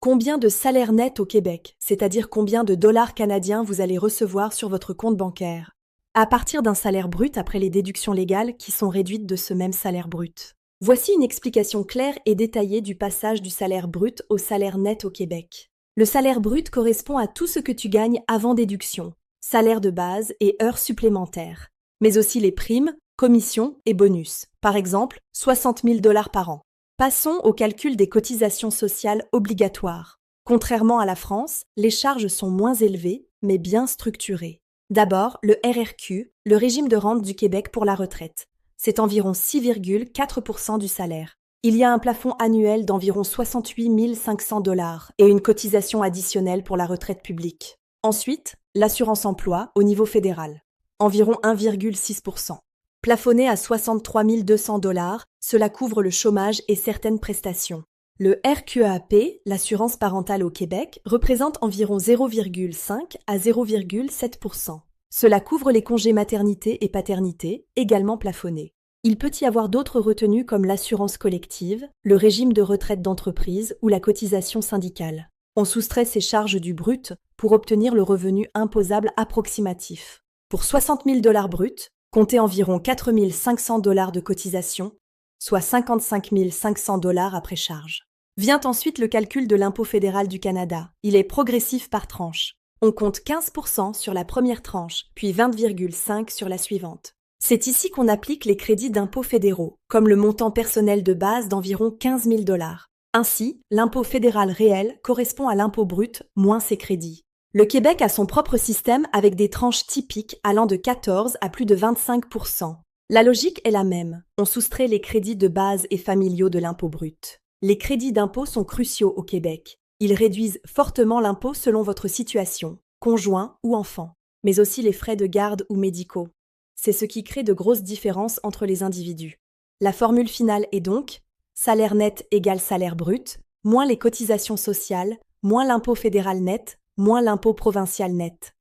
Combien de salaire net au Québec, c'est-à-dire combien de dollars canadiens vous allez recevoir sur votre compte bancaire, à partir d'un salaire brut après les déductions légales qui sont réduites de ce même salaire brut. Voici une explication claire et détaillée du passage du salaire brut au salaire net au Québec. Le salaire brut correspond à tout ce que tu gagnes avant déduction, salaire de base et heures supplémentaires, mais aussi les primes, commissions et bonus, par exemple 60 000 dollars par an. Passons au calcul des cotisations sociales obligatoires. Contrairement à la France, les charges sont moins élevées, mais bien structurées. D'abord, le RRQ, le régime de rente du Québec pour la retraite. C'est environ 6,4% du salaire. Il y a un plafond annuel d'environ 68 500 dollars et une cotisation additionnelle pour la retraite publique. Ensuite, l'assurance emploi au niveau fédéral, environ 1,6%. Plafonné à 63 200 dollars, cela couvre le chômage et certaines prestations. Le RQAP, l'assurance parentale au Québec, représente environ 0,5 à 0,7%. Cela couvre les congés maternité et paternité, également plafonnés. Il peut y avoir d'autres retenues comme l'assurance collective, le régime de retraite d'entreprise ou la cotisation syndicale. On soustrait ces charges du brut pour obtenir le revenu imposable approximatif. Pour 60 000 dollars bruts, comptez environ 4 500 dollars de cotisation, soit 55 500 dollars après charge. Vient ensuite le calcul de l'impôt fédéral du Canada. Il est progressif par tranche. On compte 15% sur la première tranche, puis 20,5% sur la suivante. C'est ici qu'on applique les crédits d'impôts fédéraux, comme le montant personnel de base d'environ 15 000 dollars. Ainsi, l'impôt fédéral réel correspond à l'impôt brut moins ses crédits. Le Québec a son propre système avec des tranches typiques allant de 14 à plus de 25%. La logique est la même. On soustrait les crédits de base et familiaux de l'impôt brut. Les crédits d'impôt sont cruciaux au Québec. Ils réduisent fortement l'impôt selon votre situation, conjoint ou enfant, mais aussi les frais de garde ou médicaux. C'est ce qui crée de grosses différences entre les individus. La formule finale est donc salaire net égale salaire brut, moins les cotisations sociales, moins l'impôt fédéral net, moins l'impôt provincial net.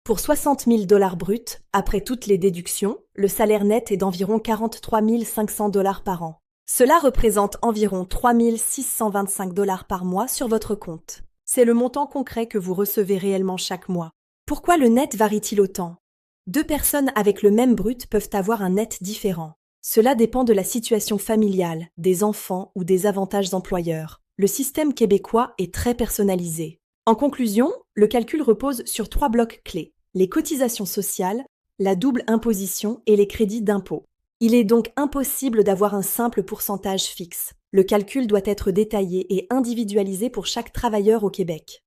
Pour 60 000 dollars bruts, après toutes les déductions, le salaire net est d'environ 43 500 dollars par an. Cela représente environ 3 625 dollars par mois sur votre compte. C'est le montant concret que vous recevez réellement chaque mois. Pourquoi le net varie-t-il autant ? Deux personnes avec le même brut peuvent avoir un net différent. Cela dépend de la situation familiale, des enfants ou des avantages employeurs. Le système québécois est très personnalisé. En conclusion, le calcul repose sur 3 blocs clés, les cotisations sociales, la double imposition et les crédits d'impôt. Il est donc impossible d'avoir un simple pourcentage fixe. Le calcul doit être détaillé et individualisé pour chaque travailleur au Québec.